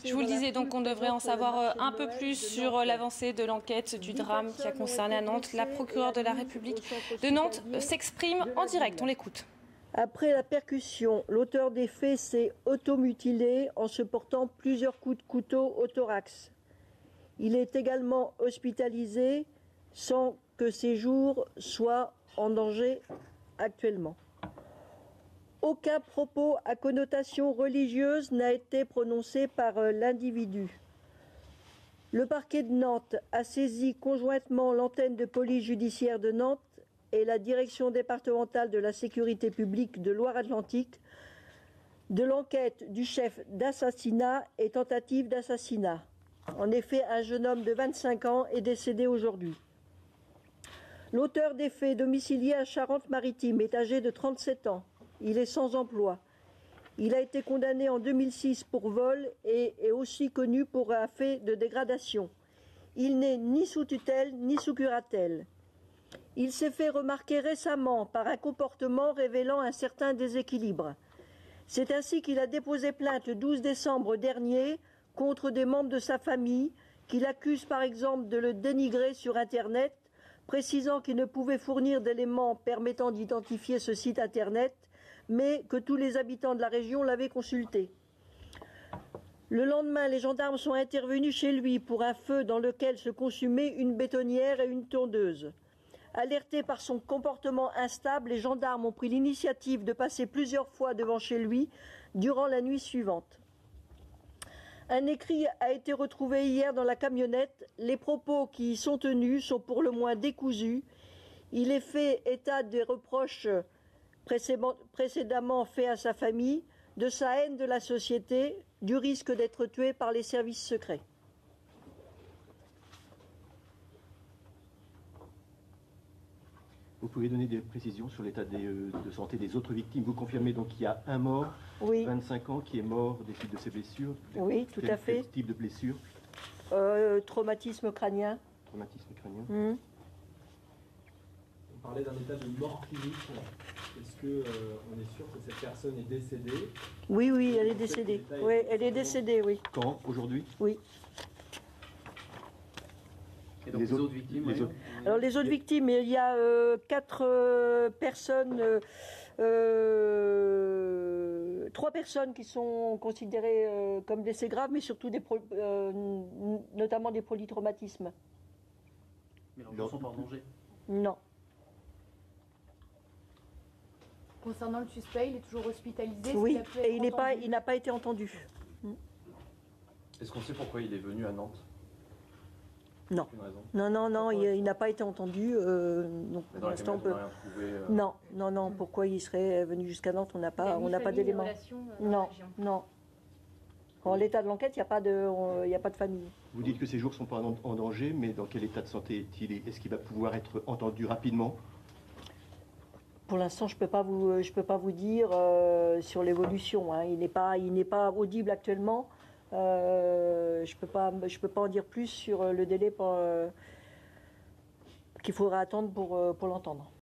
Je vous le disais, donc on devrait en savoir un peu plus sur l'avancée de l'enquête du drame qui a concerné Nantes. La procureure de la République de Nantes s'exprime en direct, on l'écoute. Après la percussion, l'auteur des faits s'est automutilé en se portant plusieurs coups de couteau au thorax. Il est également hospitalisé sans que ses jours soient en danger actuellement. Aucun propos à connotation religieuse n'a été prononcé par l'individu. Le parquet de Nantes a saisi conjointement l'antenne de police judiciaire de Nantes et la direction départementale de la sécurité publique de Loire-Atlantique de l'enquête du chef d'assassinat et tentative d'assassinat. En effet, un jeune homme de 25 ans est décédé aujourd'hui. L'auteur des faits, domicilié à Charente-Maritime, est âgé de 37 ans. Il est sans emploi. Il a été condamné en 2006 pour vol et est aussi connu pour un fait de dégradation. Il n'est ni sous tutelle ni sous curatelle. Il s'est fait remarquer récemment par un comportement révélant un certain déséquilibre. C'est ainsi qu'il a déposé plainte le 12 décembre dernier contre des membres de sa famille qui l'accusent par exemple de le dénigrer sur Internet, précisant qu'il ne pouvait fournir d'éléments permettant d'identifier ce site Internet, mais que tous les habitants de la région l'avaient consulté. Le lendemain, les gendarmes sont intervenus chez lui pour un feu dans lequel se consumaient une bétonnière et une tondeuse. Alertés par son comportement instable, les gendarmes ont pris l'initiative de passer plusieurs fois devant chez lui durant la nuit suivante. Un écrit a été retrouvé hier dans la camionnette. Les propos qui y sont tenus sont pour le moins décousus. Il est fait état des reproches précédemment faits à sa famille, de sa haine de la société, du risque d'être tué par les services secrets. Vous pouvez donner des précisions sur l'état de santé des autres victimes. Vous confirmez donc qu'il y a un mort, oui. 25 ans, qui est mort des suites de ses blessures. Oui, tout à fait. Quel type de blessure? Traumatisme crânien. Traumatisme crânien. On parlait d'un état de mort clinique. Est-ce qu'on est sûr que cette personne est décédée? Oui, oui, elle est décédée. Oui, elle est décédée, oui. Quand? Aujourd'hui? Oui. Et donc les autres victimes Alors les autres victimes, il y a 4 personnes, 3 personnes qui sont considérées comme décès graves, mais surtout notamment des polytraumatismes. Mais ils ne sont pas en danger? Non. Concernant le suspect, il est toujours hospitalisé? Oui, et il n'a pas été entendu. Est-ce qu'on sait pourquoi il est venu à Nantes? Non. Non, il n'a pas été entendu. Donc pour l'instant, on peut. Non. Pourquoi il serait venu jusqu'à Nantes? On n'a pas d'éléments. Non. En l'état de l'enquête, il n'y a pas de famille. Vous dites que ces jours ne sont pas en danger, mais dans quel état de santé est-il? Est-ce qu'il va pouvoir être entendu rapidement? Pour l'instant, je peux pas vous dire sur l'évolution. Hein. Il n'est pas audible actuellement. Je peux pas en dire plus sur le délai qu'il faudra attendre pour l'entendre.